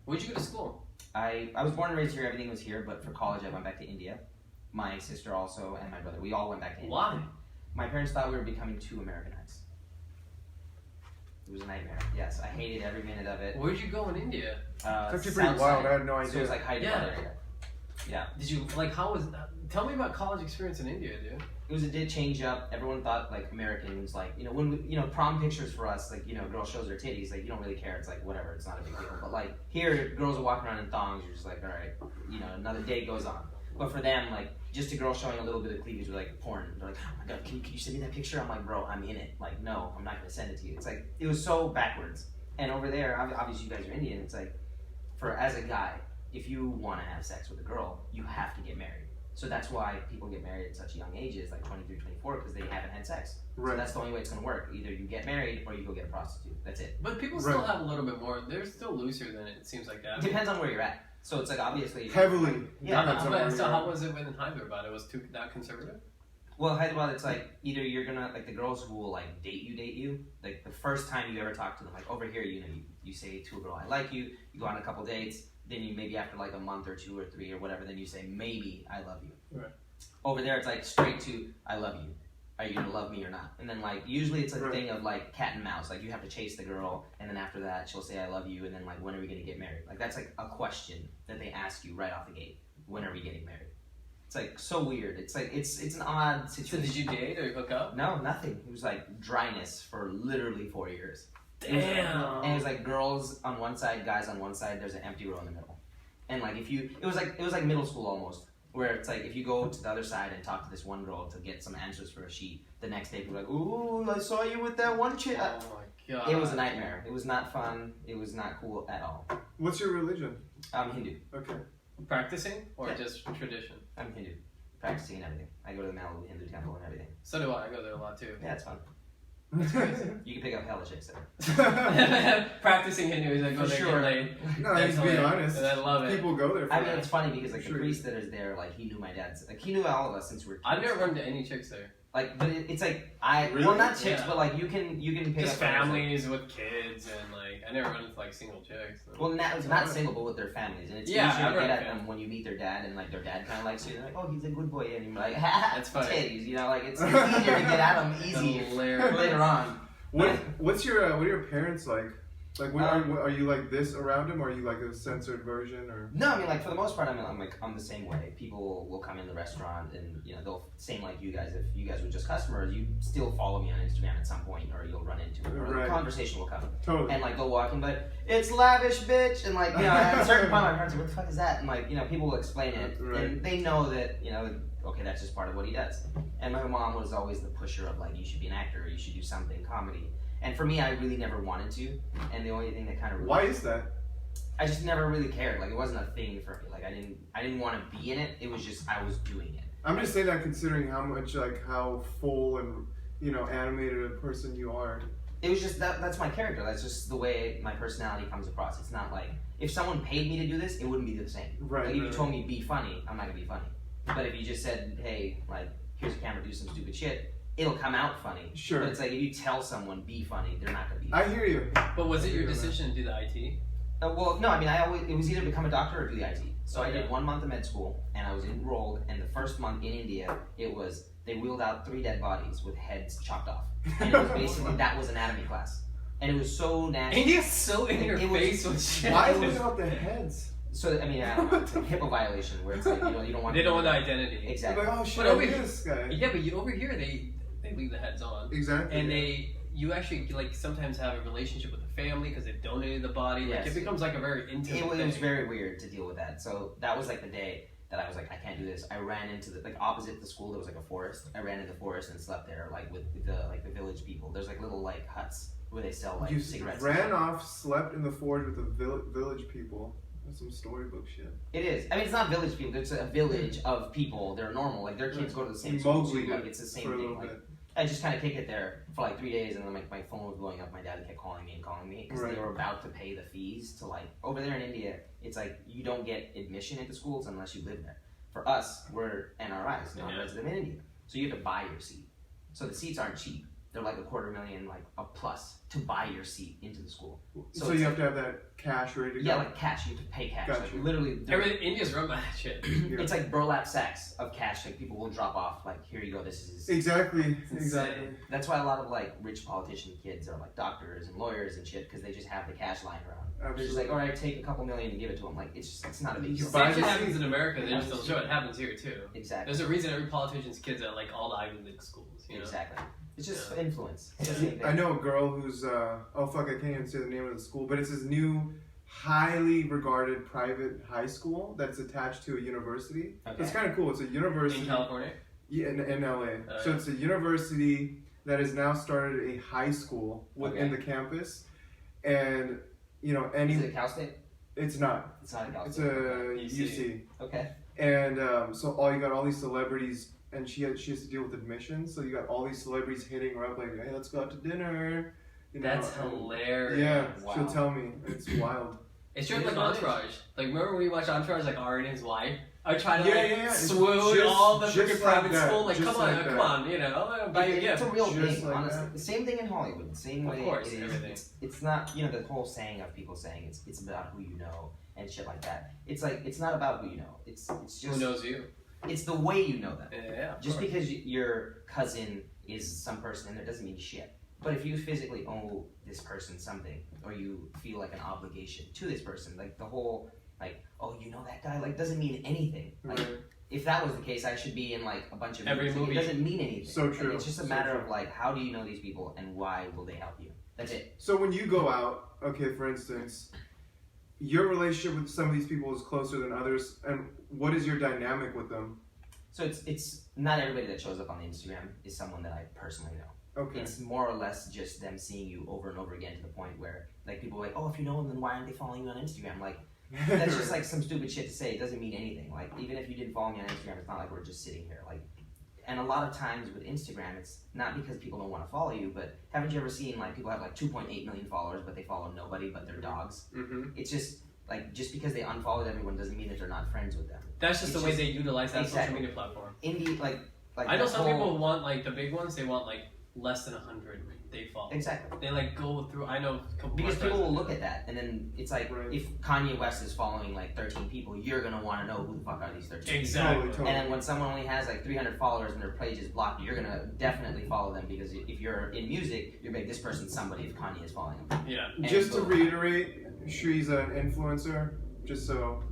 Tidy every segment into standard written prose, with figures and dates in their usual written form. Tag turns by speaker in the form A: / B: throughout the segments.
A: Where'd you go to school?
B: I was born and raised here. Everything was here, but for college I went back to India. My sister also and my brother. We all went back to India.
A: Why?
B: My parents thought we were becoming too Americanized. It was a nightmare. Yes, I hated every minute of it.
A: Where'd you go in India?
C: It's actually pretty wild. I had no idea.
B: So it was like Hyderabad area. Yeah.
A: Did you how was that? Tell me about college experience in India, dude.
B: It did change up. Everyone thought like Americans, like, when we, prom pictures for us, like, girl shows her titties, like, you don't really care. It's like, whatever, it's not a big deal. But like here, girls are walking around in thongs. You're just like, all right, another day goes on. But for them, like, just a girl showing a little bit of cleavage was like porn. They're like, oh my god, can you send me that picture? I'm like, bro, I'm in it. Like, no, I'm not gonna send it to you. It's like, it was so backwards. And over there, obviously you guys are Indian. It's like, as a guy, if you want to have sex with a girl, you have to get married. So that's why people get married at such young ages, like 23, 24, because they haven't had sex. Right. So that's the only way it's going to work. Either you get married or you go get a prostitute. That's it.
A: But people still have a little bit more. They're still looser than it seems like that.
B: Depends on where you're at. So it's like obviously...
C: Heavily.
A: Yeah. So how was it in Hyderabad? It was that conservative?
B: Well, Hyderabad, it's like either you're going to... Like the girls who will like date you. Like the first time you ever talk to them. Like over here, you say to a girl, I like you. You go on a couple dates. Then you maybe after like a month or 2 or 3 or whatever, then you say, maybe I love you.
A: Right.
B: Over there, it's like straight to, I love you. Are you going to love me or not? And then like, usually it's a thing of like cat and mouse. Like you have to chase the girl, and then after that, she'll say, I love you. And then like, when are we going to get married? Like that's like a question that they ask you right off the gate. When are we getting married? It's like so weird. It's like, it's an odd situation.
A: So did you date or hook up?
B: No, nothing. It was like dryness for literally 4 years.
A: Damn.
B: And it was like girls on one side, guys on one side. There's an empty row in the middle. And like it was like middle school almost, where it's like if you go to the other side and talk to this one girl to get some answers for a sheet, the next day people are like, ooh, I saw you with that one chick.
A: Oh my god.
B: It was a nightmare. It was not fun. It was not cool at all.
C: What's your religion?
B: I'm Hindu.
C: Okay.
A: Practicing or just tradition?
B: I'm Hindu. Practicing and everything. I go to the Malibu Hindu temple and everything.
A: So do I. I go there a lot too.
B: Yeah, it's fun. You can pick up hella chicks there.
A: Practicing Hindu, I go
B: For
A: there
B: sure.
A: late.
C: No, let's be honest.
A: And I love it.
C: People go there for
B: I mean,
C: that.
B: it's funny because like the priest that is there, like he knew my dad's, like he knew all of us since we were kids.
A: I've never run into any chicks there.
B: Like, but it's like
C: Really?
B: well, not chicks,
A: Yeah.
B: but like you can pick
A: Just
B: up
A: families with kids and like I never run into like single chicks. So.
B: Well, not single, but with their families, and it's
A: Yeah,
B: easier
A: I've
B: to get
A: run
B: at
A: into
B: them when you meet their dad, and like their dad kind of likes you. They're like, oh, he's a good boy, and you're like, ha,
A: That's funny.
B: titties, like it's easier to get at them easier
A: Hilarious.
B: later on.
C: What are your parents like? Like, are you like this around him, or are you like a censored version, or?
B: No, I mean, like for the most part, I'm the same way. People will come in the restaurant, and they'll same like you guys. If you guys were just customers, you still follow me on Instagram at some point, or you'll run into it, or the conversation will come.
C: Totally.
B: And like they'll walk in, but it's lavish, bitch, and like at a certain point, my parents are like, what the fuck is that? And like people will explain it, and they know that okay, that's just part of what he does. And my mom was always the pusher of like, you should be an actor, or you should do something comedy. And for me, I really never wanted to, and the only thing that kind of
C: why is that?
B: I just never really cared. Like it wasn't a thing for me. Like I didn't want to be in it. It was just I was doing it.
C: I'm just saying that considering how much how full and animated a person you are.
B: It was just that's my character. That's just the way my personality comes across. It's not like if someone paid me to do this, it wouldn't be the same.
C: Right.
B: Like if you told me be funny, I'm not gonna be funny. But if you just said, hey, like here's a camera, do some stupid shit, it'll come out funny.
C: Sure.
B: But it's like if you tell someone be funny, they're not gonna be.
C: I hear you.
A: But was it your decision to do the IT?
B: Well, no. I mean, it was either become a doctor or do the IT. So I did 1 month of med school, and I was enrolled. And the first month in India, they wheeled out 3 dead bodies with heads chopped off, and it was basically that was anatomy class, and it was so nasty.
A: India's so in your face with shit.
C: Why without the heads?
B: So I mean, I don't know, it's a HIPAA violation where it's like you don't want.
A: They don't want the identity.
B: Exactly.
C: Like, oh shit,
A: But over
C: look at
A: here-
C: this guy.
A: Yeah, but over here they leave the heads on.
C: Exactly.
A: And you actually like sometimes have a relationship with the family because they've donated the body. Like
B: Yes.
A: it becomes like a very intimate
B: It
A: thing.
B: was very weird to deal with that. So that was like the day that I was like, I can't do this. I ran into opposite the school there was like a forest. I ran into the forest and slept there like with the village people. There's like little like huts where they sell like
C: you
B: cigarettes.
C: ran off, slept in the forest with the village people. That's some storybook shit.
B: It is. I mean, it's not village people. It's a village of people. They're normal. Like their kids go to the same school. So, like it's the same thing. Like I just kind of kicked it there for like 3 days, and then my phone was blowing up. My dad kept calling me because they were about to pay the fees to like over there in India. It's like you don't get admission into schools unless you live there. For us, we're NRIs, non-resident in India, so you have to buy your seat. So the seats aren't cheap. They're like $250,000, like a plus. to buy your seat into the school.
C: So
B: it's
C: you have to have that cash ready to go.
B: Yeah, like cash. You have to pay cash.
C: Gotcha.
B: Like, literally,
A: India's run by that shit.
C: Yeah.
B: it's like burlap sacks of cash. Like people will drop off. Like here you go. This is
C: Exactly.
A: insane.
C: Exactly.
B: That's why a lot of like rich politician kids are like doctors and lawyers and shit because they just have the cash lying around. They're just like, all right, take a couple million and give it to them. Like it's not a big deal.
C: buy
A: Same shit
C: the
A: happens
C: seat.
A: in America. They just don't show it. It happens here too.
B: Exactly.
A: There's a reason every politician's kids are like all the Ivy League schools. You know?
B: Exactly. It's just
A: Yeah.
B: influence. It's the
A: Yeah.
B: same thing.
C: I know a girl who's oh fuck, I can't even say the name of the school, but it's this new highly regarded private high school that's attached to a university.
B: Okay.
C: It's kind of cool. It's a university
A: In California.
C: Yeah, in LA. So
A: yeah.
C: it's a university that has now started a high school within
B: Okay.
C: the campus, and you know any.
B: Is it Cal State?
C: It's not.
B: It's not a Cal
C: It's
B: State.
C: a
A: UC.
C: UC.
B: Okay.
C: And so you got all these celebrities, and she has to deal with admissions. So you got all these celebrities hitting her up like, "Hey, let's go out to dinner." You know,
A: That's hilarious.
C: Yeah,
B: Wow.
C: she'll tell me. It's wild.
A: It's just
B: It
A: like
B: is what it is.
A: Entourage. Like remember when we watched Entourage, like Ari and his wife? I try to
C: Yeah,
A: like
C: yeah, yeah. It's
A: swoon
C: just-
A: all the
C: just
A: freaking
C: like
A: private
C: that.
A: school. Like
C: Just
A: come on,
C: like
A: come
C: that.
A: on, you know, I'll buy you a
B: It's
A: gift.
B: a real
C: Just
B: thing,
C: like
B: honestly.
C: that.
B: The same thing in Hollywood. The same
A: Of
B: way
A: course,
B: it is.
A: everything.
B: It's not, you know, the whole saying of people saying it's about who you know and shit like that. It's like it's not about who you know. It's
A: Who
B: just
A: knows you?
B: it's the way you know them.
A: Yeah, of
B: Just
A: course.
B: because your cousin is some person in there doesn't mean shit. But if you physically owe this person something, or you feel like an obligation to this person, like the whole, like, oh, you know that guy, like, doesn't mean anything. Like,
C: Right.
B: if that was the case, I should be in like a bunch of
A: Every
B: movies. Like,
A: movie.
B: It doesn't mean anything.
C: So
B: Like,
C: true.
B: it's just a
C: So
B: matter
C: true.
B: of like, how do you know these people and why will they help you? That's it.
C: So when you go out, okay, for instance, your relationship with some of these people is closer than others, and what is your dynamic with them?
B: So it's not everybody that shows up on the Instagram is someone that I personally know.
C: Okay.
B: It's more or less just them seeing you over and over again to the point where like people are like, oh, if you know them, then why aren't they following you on Instagram? Like that's just like some stupid shit to say. It doesn't mean anything. Like even if you didn't follow me on Instagram, it's not like we're just sitting here. Like, and a lot of times with Instagram, it's not because people don't want to follow you, but haven't you ever seen like people have like 2.8 million followers, but they follow nobody but their dogs?
C: Mm-hmm.
B: It's just like just because they unfollowed everyone doesn't mean that they're not friends with them.
A: That's just
B: It's
A: the way
B: just-
A: they utilize that
B: Exactly.
A: social media platform.
B: Indie like
A: I know
B: that
A: some
B: whole-
A: people want like the big ones. They want like less than 100 they follow.
B: exactly.
A: They like go through. I know a couple.
B: Because
A: of my
B: people will
A: friends
B: look
A: that
B: at that, and then it's like
C: Right.
B: if Kanye West is following like 13 people, you're gonna want to know who the fuck are these 13
A: do that.
B: people.
A: Exactly.
C: Totally.
B: And then when someone only has like 300 followers and their page is blocked, you're gonna definitely follow them because if you're in music, you're like this person's somebody if Kanye is following them.
A: Yeah.
B: And
C: Just to
B: boom.
C: reiterate, Shree's an influencer, just so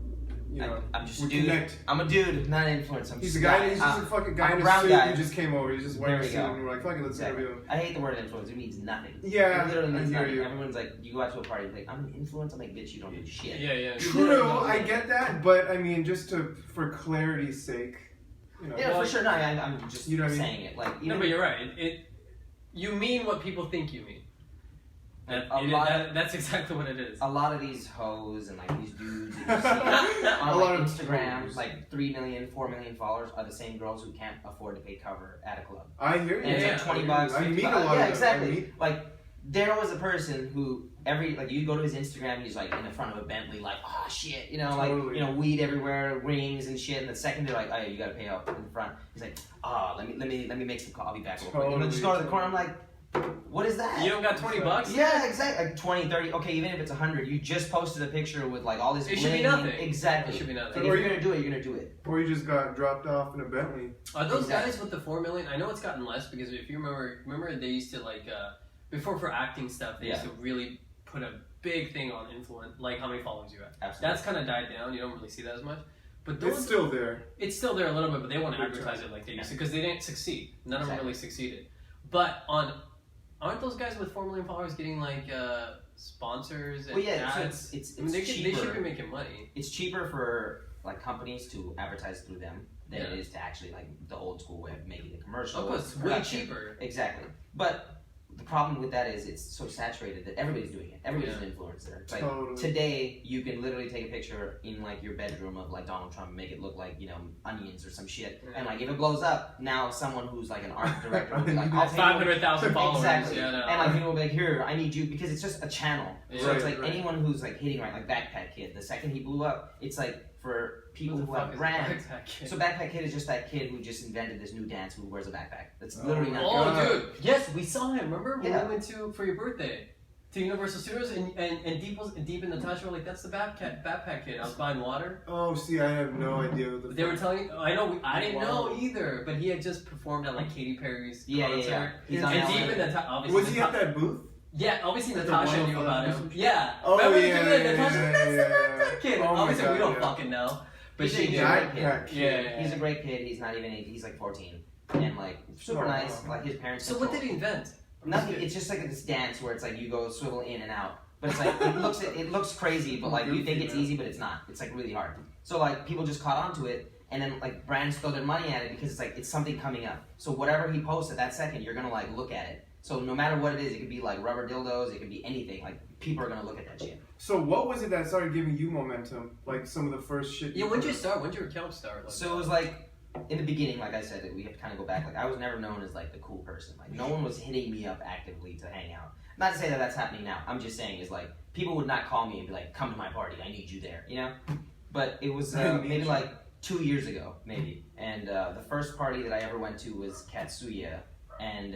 C: you know.
B: I'm just
C: we
B: a dude.
C: connect.
B: I'm a dude, not an influencer. I'm
C: He's
B: just
C: a guy. He's just
B: Uh,
C: a fucking guy
B: I'm
C: in
B: a
C: a
B: brown
C: suit
B: guy.
C: who just came over. He's just wearing
B: There
C: a
B: we
C: suit,
B: go.
C: and we're like, "Fuck it, let's
B: Exactly.
C: interview him."
B: I hate the word influence. It means nothing.
C: Yeah,
B: It literally
C: I
B: means
C: hear
B: nothing.
C: you.
B: Everyone's like, you go out to a party, like, I'm an influencer. I'm like, bitch, you don't do shit.
A: Yeah. Yeah.
C: True, I get that, but I mean, just for clarity's sake, you know.
B: Yeah,
A: Well,
B: for sure. No, I'm just
C: You know what I mean?
B: saying it. Like,
A: No, but you're right. You mean what people think you mean. That's exactly what it is.
B: a lot of these hoes and like these dudes that you see on
C: A
B: like
C: lot of
B: Instagram,
C: hoes.
B: like 3 million, 4 million followers are the same girls who can't afford to pay cover at a club.
C: I hear you.
B: And it's
A: Yeah,
B: like 20
C: I hear
B: bucks.
C: you. I
B: 50
C: meet a
B: bucks.
C: lot
B: Yeah,
C: of them. I
B: exactly.
C: meet-
B: Like there was a person who like you go to his Instagram, he's like in the front of a Bentley, like oh shit, you know, like
C: Totally.
B: you know, weed everywhere, rings and shit. And the second they're like, oh yeah, you gotta pay up in the front. He's like, oh, let me make some call. I'll be back real quick. And then just go to the corner. I'm like, what is that?
A: You don't got 20 bucks?
B: Yeah, exactly. Like 20, 30. Okay, even if it's 100, you just posted a picture with like all this.
A: It should be
B: bling.
A: nothing.
B: Exactly.
A: It should be nothing.
B: Like, if you're gonna do it, you're gonna do it.
C: Or you just got dropped off in a Bentley.
A: Are those
B: Exactly.
A: guys with the 4 million? I know it's gotten less because if you remember they used to like before for acting stuff they used to really put a big thing on influence, like how many followers you have.
B: Absolutely.
A: That's kind of died down. You don't really see that as much. But
C: It's
A: those,
C: still there.
A: it's still there a little bit, but they won't
C: Big
A: advertise
C: time.
A: it like they used to because they didn't succeed. None of them
B: Exactly.
A: really succeeded. But aren't those guys with 4 million followers getting like sponsors and
B: Well, yeah. So
A: ads?
B: it's
A: I mean, they
B: cheaper.
A: should be making money.
B: It's cheaper for like companies to advertise through them than
A: Yeah.
B: it is to actually like the old school way of making the commercial.
A: Of course, it's way
B: production.
A: cheaper.
B: Exactly. But the problem with that is it's so saturated that everybody's doing it. Everybody's an influencer. It's like
C: Totally.
B: today you can literally take a picture in like your bedroom of like Donald Trump and make it look like, you know, onions or some shit.
A: Yeah.
B: And like if it blows up, now someone who's like an art director will be like, I'll
A: That's
B: pay
A: 500,000 followers.
B: Exactly.
A: Yeah, no.
B: And like people will be like, here, I need you because it's just a channel. So
A: Yeah.
B: it's like
C: Right.
B: anyone who's like hitting right, like Backpack Kid, the second he blew up, it's like for people
A: What the
B: who
A: fuck
B: have
A: is
B: brands.
A: Backpack Kid?
B: So Backpack Kid is just that kid who just invented this new dance who wears a backpack. That's
C: Oh
B: literally not
A: Oh,
C: God.
A: dude! Yes, we saw him. Remember Remember when we went for your birthday to Universal Studios and Deep and Natasha were like, "That's the backpack kid." I was buying water.
C: Oh, see, I have no idea what the.
A: They were telling. I know. I didn't know either. But he had just performed at like Katy Perry's concert.
B: Yeah. He's
A: and
B: on
A: Deep and Natasha. Obviously,
C: Was he at that booth?
A: Yeah, obviously
C: Like
A: Natasha knew about him. Yeah.
C: Oh,
A: remember
C: yeah,
A: Natasha? That's the kid.
C: Oh my
A: Obviously, we
C: God,
A: don't fucking know. But
B: he's
A: she
B: a
A: did.
B: great kid.
A: Yeah.
B: He's a great kid. He's not even 8. He's like 14, and like super nice. Like his parents.
A: So what did he invent?
B: Nothing. It's just like this dance where it's like you go swivel in and out. But it's like it looks crazy, but like you think it's easy, but it's not. It's like really hard. So like people just caught on to it, and then like brands throw their money at it because it's like it's something coming up. So whatever he posts at that second, you're gonna like look at it. So no matter what it is, it could be like rubber dildos, it could be anything. Like people are gonna look at that shit.
C: So what was it that started giving you momentum? Like some of the first shit.
A: Yeah, when did you start? When did your account start? Like
B: So it was like in the beginning, like I said, we have to kind of go back. Like I was never known as like the cool person. Like no one was hitting me up actively to hang out. Not to say that that's happening now. I'm just saying is like people would not call me and be like, "Come to my party. I need you there." You know. But it was maybe like 2 years ago, maybe. And the first party that I ever went to was Katsuya, and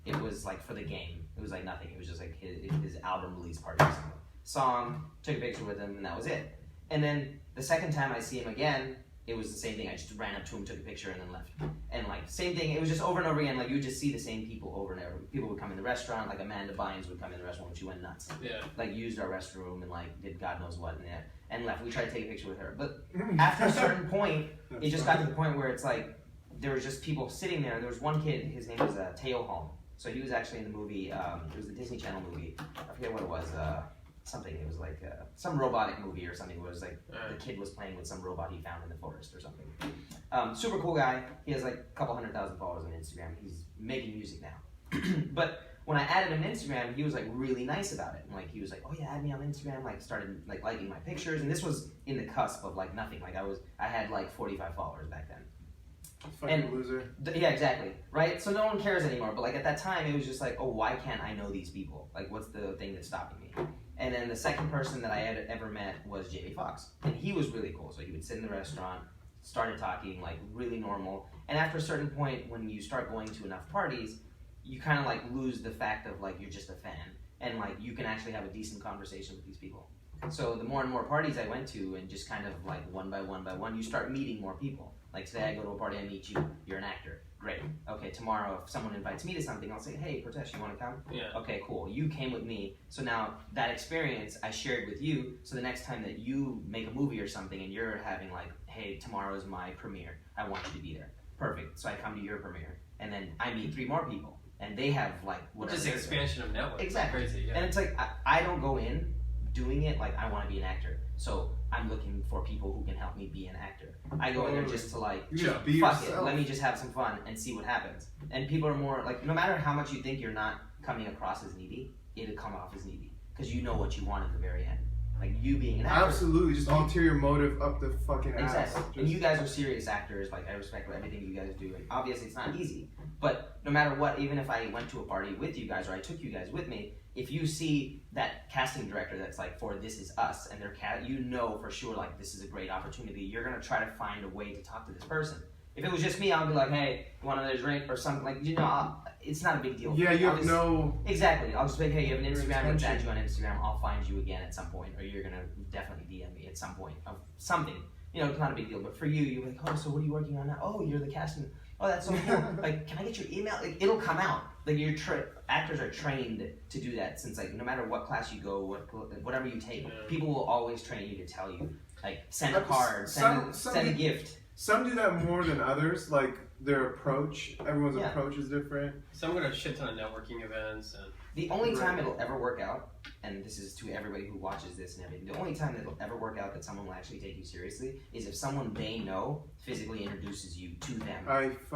B: it was like for the game. It was like nothing. It was just like his album release party or something. Song, took a picture with him, and that was it. And then the second time I see him again, it was the same thing. I just ran up to him, took a picture, and then left. And like same thing. It was just over and over again. Like you would just see the same people over and over. People would come in the restaurant. Like Amanda Bynes would come in the restaurant when she went nuts.
A: Yeah.
B: Like used our restroom and like did God knows what and left. We tried to take a picture with her, but after a certain point, it just got to the point where it's like there was just people sitting there. There was one kid. His name was Teo Holm. So he was actually in the movie. It was the Disney Channel movie. I forget what it was. Something. It was like some robotic movie or something. Where it was like the kid was playing with some robot he found in the forest or something. Super cool guy. He has like a couple 100,000 followers on Instagram. He's making music now. But when I added him on Instagram, he was like really nice about it. And like he was like, "Oh yeah, add me on Instagram." Like started like liking my pictures. And this was in the cusp of like nothing. Like I had like 45 followers back then.
C: Fucking loser.
B: Yeah, exactly. Right? So no one cares anymore. But like at that time, it was just like, oh, why can't I know these people? Like what's the thing that's stopping me? And then the second person that I had ever met was Jamie Foxx. And he was really cool. So he would sit in the restaurant, started talking, like really normal. And after a certain point, when you start going to enough parties, you kind of like lose the fact of like you're just a fan. And like you can actually have a decent conversation with these people. So the more and more parties I went to and just kind of like one by one, you start meeting more people. Like today I go to a party, I meet you, you're an actor. Great. Okay, tomorrow if someone invites me to something, I'll say, "Hey, Pratesh, you want to come?"
A: Yeah.
B: Okay, cool. You came with me. So now that experience I shared with you. So the next time that you make a movie or something and you're having like, "Hey, tomorrow is my premiere. I want you to be there." Perfect. So I come to your premiere. And then I meet 3 more people. And they have like whatever.
A: Just expansion of network.
B: Exactly.
A: Crazy, yeah.
B: And it's like, I don't go in doing it like I want to be an actor. So I'm looking for people who can help me be an actor. I go in there just to like,
C: You just be
B: fuck
C: yourself.
B: it, let me just have some fun and see what happens. And people are more like, no matter how much you think you're not coming across as needy, it'll come off as needy. Because you know what you want at the very end. Like you being an actor.
C: Absolutely, just ulterior motive up the fucking ass.
B: Exactly.
C: Just,
B: And you guys are serious actors. Like I respect everything you guys do. And obviously it's not easy. But no matter what, even if I went to a party with you guys or I took you guys with me, if you see that casting director that's like for This Is Us and they're you know for sure like this is a great opportunity, you're gonna try to find a way to talk to this person. If it was just me, I'll be like, "Hey, you want another drink or something?" Like it's not a big deal.
C: yeah, you have no.
B: Exactly. I'll just be like, "Hey, you have an Instagram. Let's add
C: Intention.
B: you on Instagram. I'll find you again at some point, or you're gonna definitely DM me at some point of something." You know, it's not a big deal. But for you, you're like, "Oh, so what are you working on now?" "Oh, you're the casting." "Oh, that's so cool." Like, can I get your email? Like, it'll come out. Like, actors are trained to do that since, like, no matter what class you go, whatever you take, people will always train you to tell you, like, send a card, send a gift.
C: Some do that more than others. Like their approach, everyone's
B: Yeah.
C: approach is different.
A: So I'm gonna shit ton of networking events and
B: The only time it'll ever work out, and this is to everybody who watches this and everything, the only time that it'll ever work out that someone will actually take you seriously is if someone they know physically introduces you to them.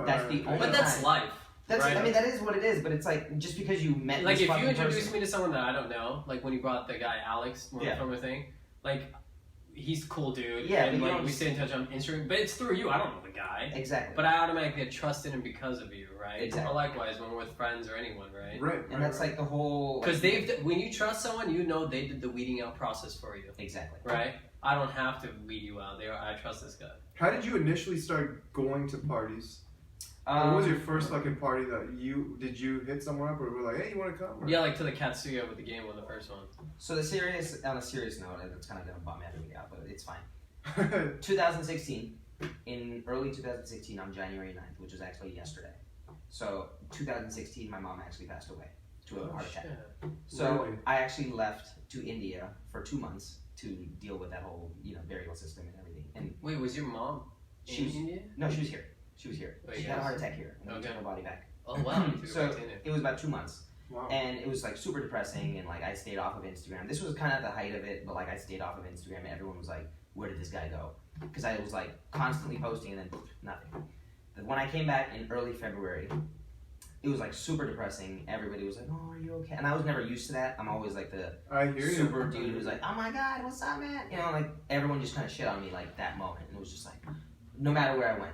B: That's the only
A: but that's
B: time.
A: life.
B: That's
A: right?
B: I mean that is what it is, but it's like just because you met
A: Like
B: this
A: if you
B: fucking
A: introduce
B: person,
A: me to someone that I don't know, like when you brought the guy Alex from a thing, like he's a cool dude.
B: Yeah,
A: and
B: but you
A: like
B: don't
A: we stay in touch on Instagram, but it's through you. I don't know the guy.
B: exactly.
A: But I automatically get trusted him because of you, right?
B: Exactly.
A: Or likewise when we're with friends or anyone, right?
C: Right.
B: And that's like the whole
A: Because when you trust someone, you know they did the weeding out process for you,
B: exactly.
A: right? I don't have to weed you out. I trust this guy.
C: How did you initially start going to parties? What was your first fucking party that did you hit someone up or were like, hey, you want to come? Or?
A: Yeah, like to the Katsuya with the game on the first one.
B: So on a serious note, it's kind of gonna bum everybody out, but it's fine. 2016, in early 2016 on January 9th, which was actually yesterday. So 2016, my mom actually passed away to a heart attack. So
C: Really?
B: I actually left to India for 2 months to deal with that whole burial system and everything. And
A: Wait, was your mom
B: She
A: in
B: was-
A: India?
B: no, she was here. She was here.
A: Oh,
B: She
A: yes.
B: had a heart attack here, and we
A: Okay.
B: took her body back.
A: Oh wow. you took
B: So-
A: it back to India.
B: It was about 2 months.
C: Wow.
B: And it was like super depressing, and like I stayed off of Instagram. This was kind of the height of it, but like I stayed off of Instagram, and everyone was like, "Where did this guy go?" Because I was like constantly posting, and then nothing. But when I came back in early February, it was like super depressing. Everybody was like, "Oh, are you okay?" And I was never used to that. I'm always like the
C: I hear you.
B: super dude who's like, "Oh my god, what's up, man?" You know, like everyone just kind of shit on me like that moment, and it was just like, no matter where I went.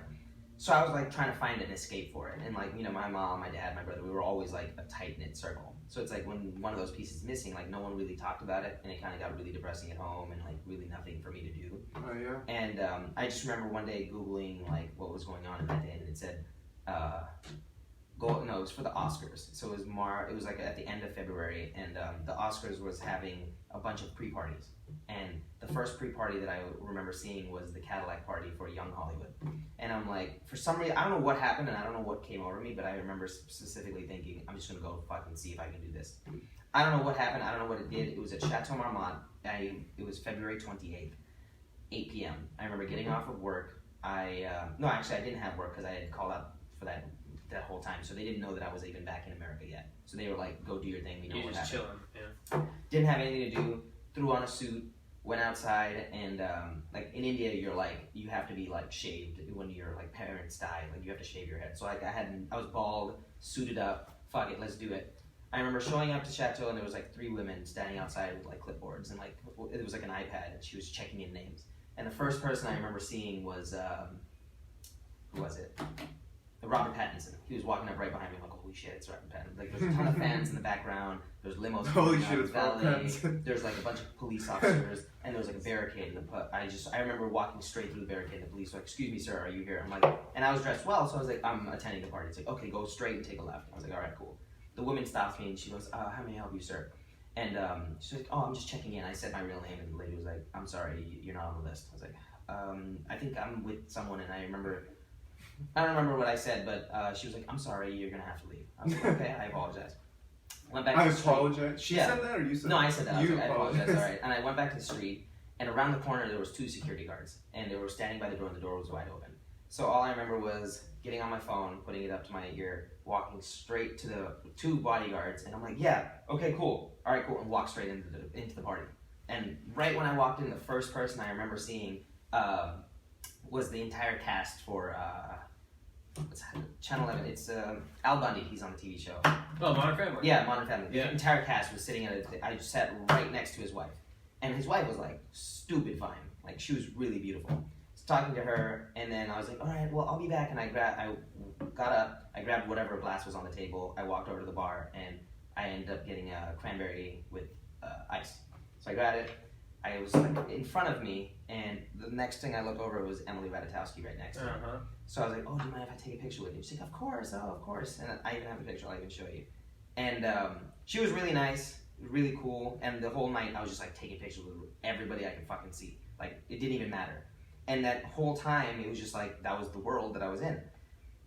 B: So I was like trying to find an escape for it, and like my mom, my dad, my brother, we were always like a tight knit circle. So it's like when one of those pieces is missing, like no one really talked about it, and it kind of got really depressing at home, and like really nothing for me to do.
C: Oh yeah.
B: And I just remember one day Googling like what was going on in that day, and it said, it was for the Oscars. So it was like at the end of February, and the Oscars was having a bunch of pre-parties. And the first pre-party that I remember seeing was the Cadillac party for Young Hollywood. And I'm like, for some reason, I don't know what happened and I don't know what came over me, but I remember specifically thinking, I'm just gonna go fucking see if I can do this. I don't know what happened, I don't know what it did. It was at Chateau Marmont. It was February 28th, 8 p.m. I remember getting off of work. No, actually I didn't have work because I had called out for that whole time, so they didn't know that I was even back in America yet. So they were like, go do your thing, we know
A: You're
B: what
A: just
B: happened.
A: chilling. Yeah.
B: Didn't have anything to do, threw on a suit, went outside, and like in India you're like, you have to be like shaved when your like parents die, like you have to shave your head. So like I was bald, suited up, fuck it, let's do it. I remember showing up to Chateau and there was like 3 women standing outside with like clipboards and like it was like an iPad and she was checking in names. And the first person I remember seeing was who was it? Robert Pattinson. He was walking up right behind me. I'm like, holy shit, it's Robert Pattinson. Like, there's a ton of fans in the background. There's limos.
C: Holy
B: coming out,
C: shit, it's Robert
B: valet.
C: Pattinson.
B: There's like a bunch of police officers, and there was like a barricade. And I remember walking straight through the barricade. And the police were like, excuse me, sir, are you here? I'm like, and I was dressed well, so I was like, I'm attending the party. It's like, okay, go straight and take a left. I was like, all right, cool. The woman stops me and she goes, how may I help you, sir? And she's like, oh, I'm just checking in. I said my real name, and the lady was like, I'm sorry, you're not on the list. I was like, I think I'm with someone, and I don't remember what I said, but she was like, I'm sorry, you're going to have to leave. I was like, okay, I apologize. Went back
C: I
B: to the street.
C: apologize. She
B: Yeah.
C: said that or you said
B: No,
C: that?
B: I said that. I was
C: You
B: like, I apologize, all right. And I went back to the street, and around the corner there was 2 security guards, and they were standing by the door, and the door was wide open. So all I remember was getting on my phone, putting it up to my ear, walking straight to the 2 bodyguards, and I'm like, yeah, okay, cool, all right, cool, and walk straight into the party. And right when I walked in, the first person I remember seeing was the entire cast for what's that? Channel 11. It's Al Bundy. He's on the TV show.
A: Oh, Modern Family.
B: Yeah, Modern Family.
A: Yeah.
B: The entire cast was sitting I just sat right next to his wife, and his wife was like stupid fine. Like she was really beautiful. I was talking to her, and then I was like, all right, well I'll be back. And I got up, I grabbed whatever glass was on the table. I walked over to the bar, and I ended up getting a cranberry with ice. So I grabbed it. I was like in front of me, and the next thing I look over was Emily Ratajkowski right next to me.
A: Uh-huh.
B: So I was like, oh, do you mind if I take a picture with you? She's like, of course. And I even have a picture I'll even show you. And she was really nice, really cool. And the whole night I was just like taking pictures with everybody I could fucking see. Like it didn't even matter. And that whole time it was just like that was the world that I was in.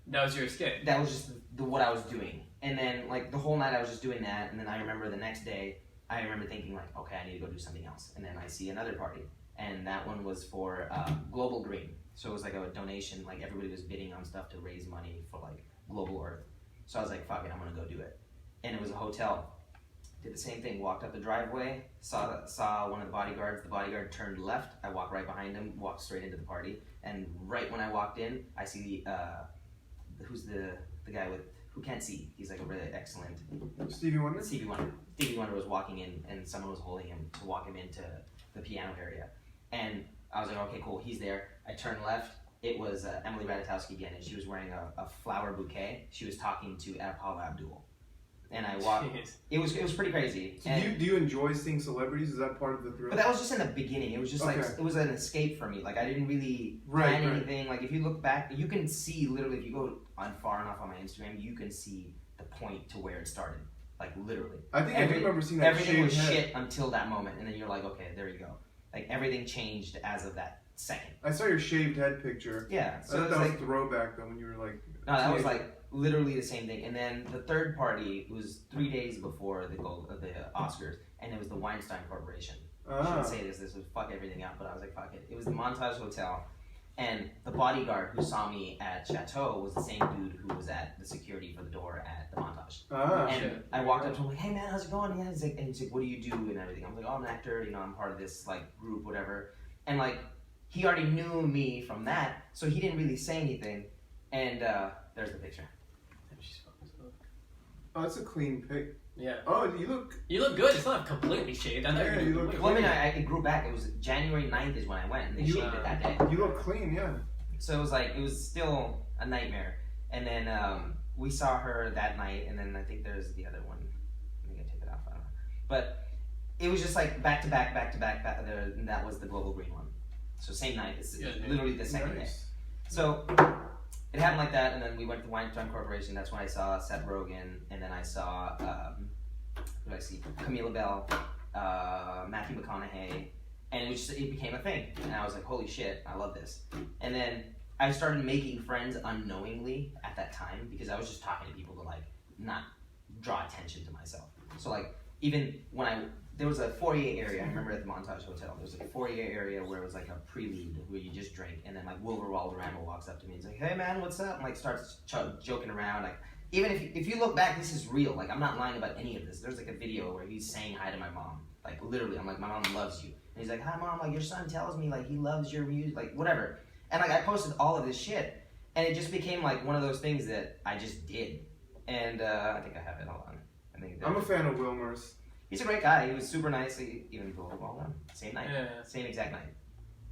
A: That was your escape.
B: That was just what I was doing. And then like the whole night I was just doing that. And then I remember the next day I remember thinking like, okay, I need to go do something else. And then I see another party. And that one was for Global Green. So it was like a donation, like everybody was bidding on stuff to raise money for like Global Earth. So I was like, fuck it, I'm gonna go do it. And it was a hotel. Did the same thing, walked up the driveway, saw one of the bodyguards. The bodyguard turned left. I walked right behind him, walked straight into the party. And right when I walked in, I see who's the guy who can't see. He's like a really excellent
C: Stevie Wonder?
B: Stevie Wonder. Stevie Wonder was walking in, and someone was holding him to walk him into the piano area. And I was like, okay, cool, he's there. I turned left. It was Emily Ratajkowski again, and she was wearing a flower bouquet. She was talking to Paula Abdul. and I walked.
A: Jeez.
B: It was pretty crazy.
C: So
B: And-
C: do you enjoy seeing celebrities? Is that part of the thrill?
B: But that was just in the beginning. It was just like
C: Okay.
B: it was an escape for me. Like I didn't really
C: Right,
B: plan
C: right.
B: anything. Like if you look back, you can see literally if you go on far enough on my Instagram, you can see the point to where it started. Like literally,
C: I think I do remember seeing that
B: everything was
C: shaved head.
B: shit until that moment, and then you're like, okay, there you go. Like everything changed as of that second.
C: I saw your shaved head picture.
B: Yeah.
C: I
B: So
C: thought
B: it's
C: that was
B: like
C: throwback though when you were like.
B: no, that was
C: teenager.
B: like literally the same thing. And then the third party was 3 days before the Oscars, and it was the Weinstein Corporation. I
C: Ah.
B: shouldn't say this would fuck everything up, but I was like, fuck it. It was the Montage Hotel, and the bodyguard who saw me at Chateau was the same dude who was at the security for the door at the Montage.
C: Ah.
B: And
A: shit.
B: I walked up to him like, hey man, how's it going? Yeah, he's like, what do you do and everything? I was like, oh, I'm an actor, you know, I'm part of this like group, whatever. And like, he already knew me from that, so he didn't really say anything. And there's the picture.
A: She's fucking so-
C: Oh, that's a clean pic.
A: Yeah.
C: Oh, you look.
A: You look good. It's not completely shaved. I thought
C: Yeah,
A: you
C: you
A: were
C: look-
B: Well, I mean, it grew back. It was January 9th is when I went, and they
C: You-
B: shaved it that day.
C: You look clean, yeah.
B: So it was like, it was still a nightmare. And then we saw her that night, and then I think there's the other one. I think I took it off, I don't know. But it was just like back to back, and that was the Global Green one. So same night, it's
A: Yeah, yeah.
B: literally the second day.
C: Nice.
B: So it happened like that, and then we went to Weinstein Corporation. That's when I saw Seth Rogen, and then I saw, who did I see? Camila Bell, Matthew McConaughey, and it became a thing. And I was like, holy shit, I love this. And then I started making friends unknowingly at that time because I was just talking to people to like not draw attention to myself. So like even when there was a foyer area, I remember at the Montage Hotel, there was a foyer area where it was like a prelude where you just drink, and then like Wilbur Valderrama walks up to me and he's like, hey man, what's up? And like starts joking around. Like even if you look back, this is real. Like I'm not lying about any of this. There's like a video where he's saying hi to my mom. Like literally, I'm like, my mom loves you. And he's like, hi mom, like your son tells me like he loves your music, like whatever. And like I posted all of this shit, and it just became like one of those things that I just did. And I think I have it. Hold on. I think
C: I'm a fan of Wilmer's.
B: he's a great guy. He was super nice. He even told well done. Same night,
A: Yeah.
B: same exact night.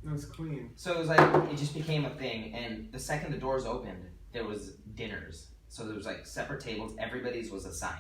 C: That's clean.
B: So it was like it just became a thing. And the second the doors opened, there was dinners. So there was like separate tables. Everybody's was assigned.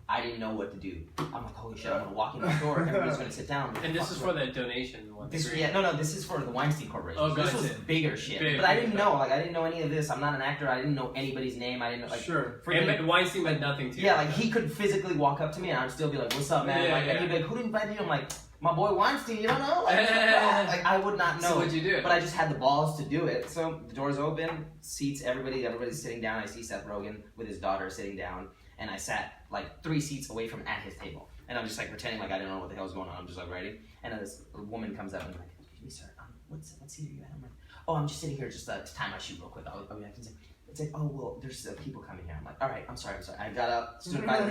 B: I didn't know what to do. I'm like, holy shit! I'm gonna walk in the door. Everybody's gonna sit down.
A: And this is for the donation one.
B: This,
A: Green.
B: yeah, no, this is for the Weinstein Corporation.
A: Oh,
B: This
A: gotcha.
B: was bigger shit.
A: Big,
B: but I
A: big
B: didn't
A: stuff.
B: know. Like, I didn't know any of this. I'm not an actor. I didn't know anybody's name. I didn't know, like,
C: Sure.
A: And but Weinstein meant nothing to you.
B: yeah, like, he could physically walk up to me and I'd still be like, what's up, man?
A: Yeah,
B: like,
A: yeah.
B: and he'd be like, who invited you? I'm like, my boy Weinstein, you don't know? Like, like I would not know.
A: So what'd you do?
B: But I just had the balls to do it. So the doors open, seats, everybody's sitting down. I see Seth Rogen with his daughter sitting down, and I sat like 3 seats away from at his table. And I'm just like pretending like I didn't know what the hell was going on. I'm just like ready. And then this woman comes up and like, excuse me, sir, what seat are you at? I'm like, oh, I'm just sitting here just to tie my shoe real quick. I can say, it's like, oh, well, there's people coming here. I'm like, all right, I'm sorry. I got up, stood by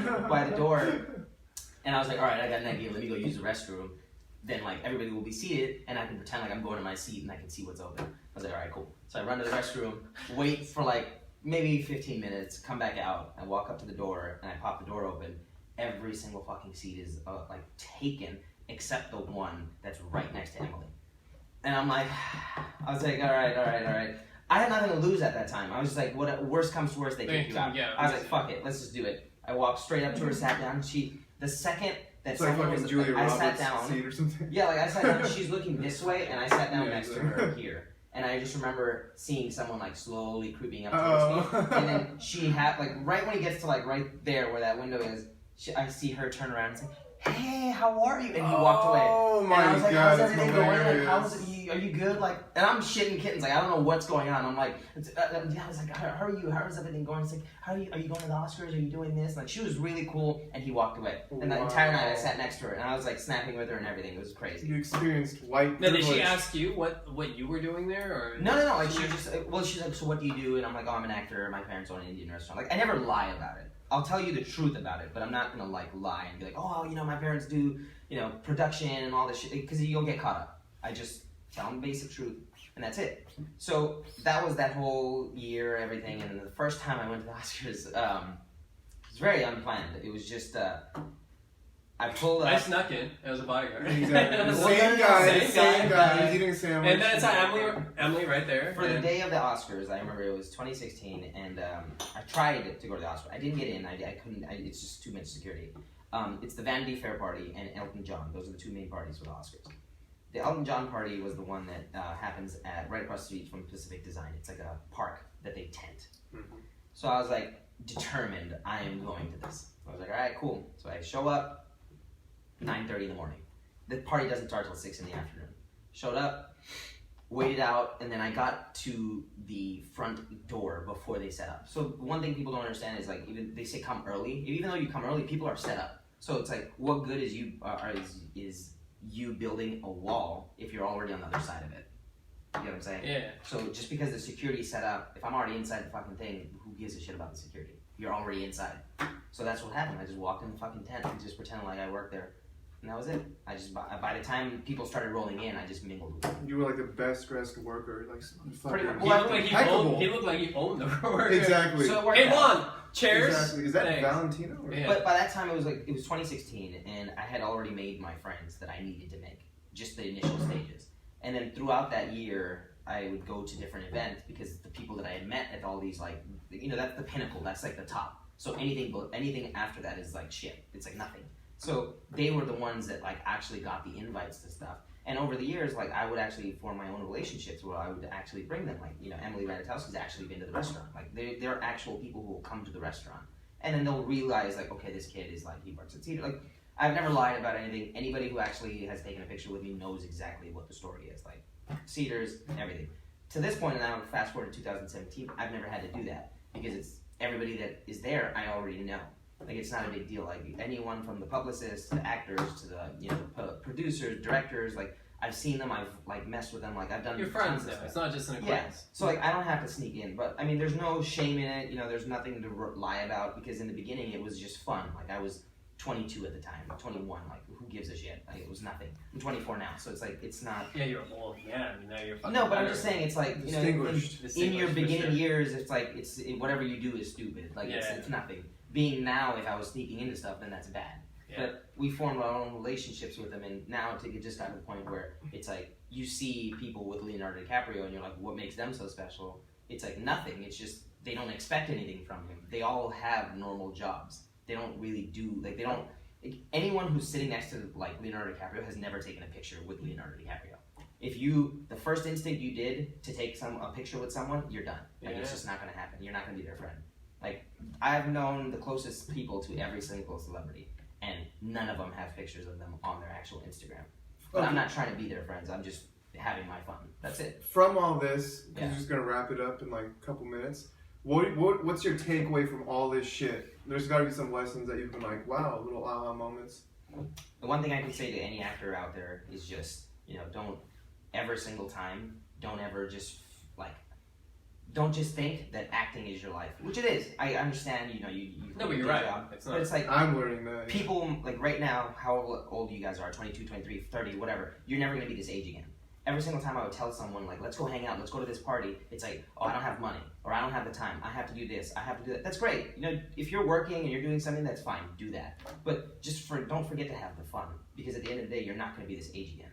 B: the door, and I was like, all right, I got an idea. Let me go use the restroom. Then like everybody will be seated, and I can pretend like I'm going to my seat and I can see what's open. I was like, all right, cool. So I run to the restroom, wait for like maybe 15 minutes, come back out, and walk up to the door, and I pop the door open. Every single fucking seat is like taken except the one that's right next to Emily. And I'm like, I was like, all right. I had nothing to lose at that time. I was just like, what? Worst comes to worst, they kick you out.
A: Yeah,
B: I was like, fuck it, let's just do it. I walked straight up to her, sat down. The second that
C: It's like
B: someone
C: fucking
B: was,
C: Julia
B: I
C: Roberts
B: sat down.
C: seat or something.
B: Yeah, like I sat down, she's looking this way, and I sat down
C: Yeah,
B: next to
C: exactly.
B: her here. And I just remember seeing someone like slowly creeping up towards me. And then she had, like, right when he gets to like right there where that window is, I see her turn around and say, hey, how are you? And he walked away.
C: Oh
B: And
C: my
B: I was like,
C: god,
B: how's
C: that's
B: everything going? Like,
C: hilarious.
B: how's it, are you good? Like, and I'm shitting kittens. Like, I don't know what's going on. I'm like, yeah, I was like, how are you? How is everything going? It's like, are you going to the Oscars? Are you doing this? Like, she was really cool, and he walked away. And the entire night I sat next to her, and I was like snapping with her and everything. It was crazy.
C: You experienced white
A: Now, did
C: privilege.
A: she ask you what you were doing there, or
B: No. Like, she just, well, she's like, so what do you do? And I'm like, oh, I'm an actor. My parents own an Indian restaurant. Like, I never lie about it. I'll tell you the truth about it, but I'm not gonna like lie and be like, oh, my parents do, production and all this shit, because you'll get caught up. I just tell them the basic truth, and that's it. So that was that whole year, everything, and the first time I went to the Oscars, it was very unplanned. It was just, I pulled up.
A: I snuck in. It was a bodyguard.
C: Exactly.
B: Same
C: Same guy.
B: guy.
C: He's eating a sandwich.
A: And then it's Emily right there.
B: For the day of the Oscars, I remember it was 2016, and I tried to go to the Oscars. I didn't get in. I couldn't. It's just too much security. It's the Vanity Fair party and Elton John. Those are the two main parties for the Oscars. The Elton John party was the one that happens at right across the street from Pacific Design. It's like a park that they tent.
A: Mm-hmm.
B: So I was like determined. I am going to this. I was like, all right, cool. So I show up. 9:30 in the morning. The party doesn't start till 6 in the afternoon. Showed up, waited out, and then I got to the front door before they set up. So one thing people don't understand is like even they say come early. Even though you come early, people are set up. So it's like what good is you building a wall if you're already on the other side of it? You know what I'm saying?
A: Yeah.
B: So just because the security's set up, if I'm already inside the fucking thing, who gives a shit about the security? You're already inside. So that's what happened. I just walked in the fucking tent and just pretended like I worked there. And that was it. I just by the time people started rolling in, I just mingled with them.
C: You were like the best dressed worker, like
B: Pretty much.
A: He looked like he owned the work.
C: Exactly.
B: So it worked
A: Hey,
B: out.
A: Juan, chairs.
C: Exactly. Is that
A: Thanks.
C: Valentino? Or?
A: Yeah.
B: But by that time, it was 2016, and I had already made my friends that I needed to make, just the initial stages. And then throughout that year, I would go to different events because the people that I had met at all these that's the pinnacle. That's like the top. So anything after that is like shit. It's like nothing. So they were the ones that like actually got the invites to stuff. And over the years, like I would actually form my own relationships where I would actually bring them. Like Emily Ratajkowski's actually been to the restaurant. Like they're actual people who will come to the restaurant, and then they'll realize like, okay, this kid is like he works at Cedar. Like I've never lied about anything. Anybody who actually has taken a picture with me knows exactly what the story is. Like Cedars, everything. To this point, and now fast forward to 2017, I've never had to do that because it's everybody that is there I already know. Like it's not a big deal. Like anyone from the publicists to the actors to the producers, directors. Like I've seen them. I've like messed with them. Like I've done.
A: You're friends now. It's not just an acquaintance.
B: Yeah. So like I don't have to sneak in. But I mean, there's no shame in it. There's nothing to lie about because in the beginning it was just fun. Like I was 22 at the time, 21. Like who gives a shit? Like it was nothing. I'm 24 now, so it's like it's not.
A: Yeah, you're old. Yeah, now you're fucking.
B: No, but I'm just saying it's like in your beginning
A: sure.
B: years, it's like whatever you do is stupid. Like it's nothing. Being now, if I was sneaking into stuff, then that's bad. Yeah. But we formed our own relationships with them, and now it just got to the point where it's like you see people with Leonardo DiCaprio, and you're like, what makes them so special? It's like nothing. It's just they don't expect anything from him. They all have normal jobs. They don't really do anyone who's sitting next to like Leonardo DiCaprio has never taken a picture with Leonardo DiCaprio. If the first instinct you did to take a picture with someone, you're done. Like it's just not going to happen. You're not going to be their friend. Like I've known the closest people to every single celebrity, and none of them have pictures of them on their actual Instagram. But I'm not trying to be their friends. I'm just having my fun. That's it.
C: From all this, you're just gonna wrap it up in like a couple minutes. What's your takeaway from all this shit? There's got to be some lessons that you've been like, wow, little aha moments.
B: The one thing I can say to any actor out there is just don't every single time. Don't ever just don't just think that acting is your life, which it is. I understand, you
A: No, but you're right.
B: It's not. But it's like
C: I'm learning that. Yeah.
B: People like right now, how old you guys are, 22, 23, 30, whatever. You're never going to be this age again. Every single time I would tell someone like, let's go hang out, let's go to this party. It's like, oh, I don't have money, or I don't have the time. I have to do this. I have to do that. That's great. If you're working and you're doing something, that's fine. Do that. But don't forget to have the fun, because at the end of the day, you're not going to be this age again.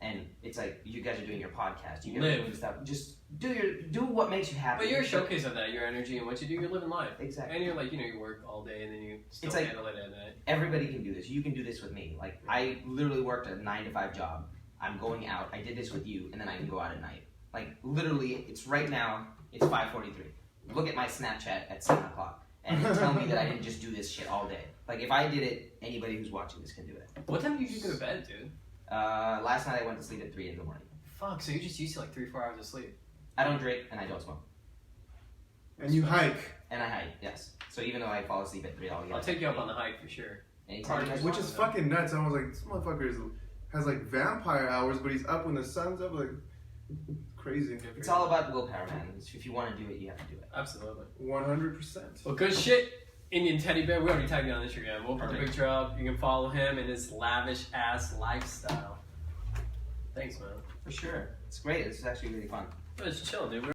B: And it's like you guys are doing your podcast, you guys are doing stuff. Just do what makes you happy.
A: But you're a showcase of that, your energy and what you do. You're living life.
B: Exactly.
A: And you're like, you work all day and then you still
B: it's like,
A: handle it at night.
B: Everybody can do this. You can do this with me. Like I literally worked a 9-to-5 job. I'm going out. I did this with you, and then I can go out at night. Like literally, it's right now. It's 5:43. Look at my Snapchat at 7 o'clock, and tell me that I didn't just do this shit all day. Like if I did it, anybody who's watching this can do it.
A: What time do you usually go to bed, dude?
B: Last night I went to sleep at 3 in the morning.
A: Fuck, so you're just used to like 3-4 hours of sleep.
B: I don't drink and I don't smoke.
C: And you hike.
B: And I hike, yes. So even though I fall asleep at 3,
A: I'll take you up on the hike for sure.
B: Anytime.
C: Which is fucking nuts. I was like, this motherfucker has like vampire hours, but he's up when the sun's up. Like, crazy.
B: It's all about willpower, man. If you want to do it, you have to do it.
A: Absolutely.
C: 100%.
A: Well, good shit. Indian Teddy Bear. We already tagged you on Instagram. We'll put the picture up. You can follow him and his lavish ass lifestyle. Thanks, man.
B: For sure. It's great. It's actually really fun.
A: It's chill, dude.